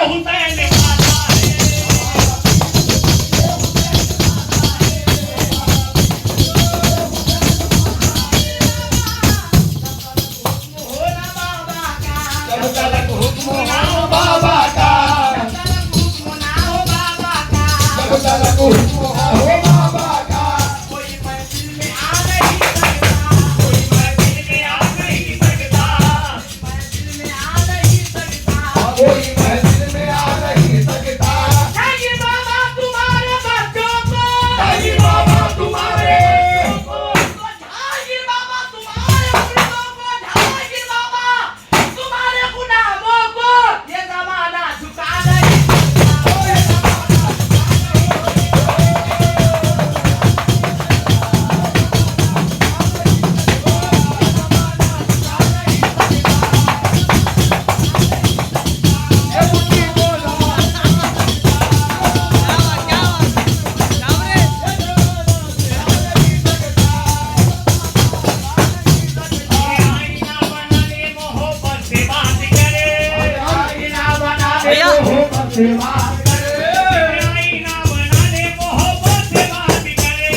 हुसैन माता है। होला बाबा का जब तलक हुक्म ना हो बाबा का, हुक्म ना हो बाबा का, जब तलक हुक्म ना हो बाबा का, कोई महफिल में आ नहीं सकता, कोई महफिल में आ नहीं सकता, महफिल में आ नहीं सकता, कोई महफिल में आ नहीं सकता। जाएंगे बाबा तुम्हारे बच्चों को, जाएंगे बाबा तुम्हारे जाएंगे बाबा तुम्हारे मुर्दों को, जाएंगे बाबा तुम्हारे गुनाहों को, ये जमाना झुका नहीं सकता, ये जमाना आईना बनाने मोहब्बत से बात करे, आईना बनाने मोहब्बत से बात करे, आईना बनाने मोहब्बत से बात करे,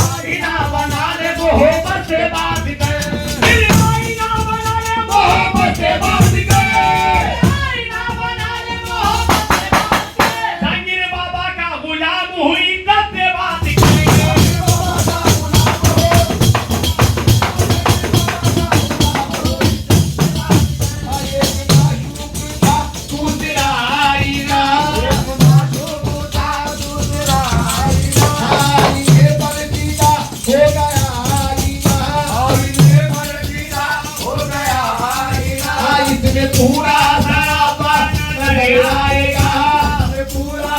आईना बनाने मोहब्बत से बात करे, आईना बनाने मोहब्बत से बात करे। आईना बनाने मोहब्बत से बात करे, जांगीर बाबा का गुलाम हुई इज्जत से बात करेंगे, दूसरा आईना, ये बरसीदा हो गया आईना, ये बरसीदा हो गया आईना, इसमें पूरा सरापा नजर आएगा, पूरा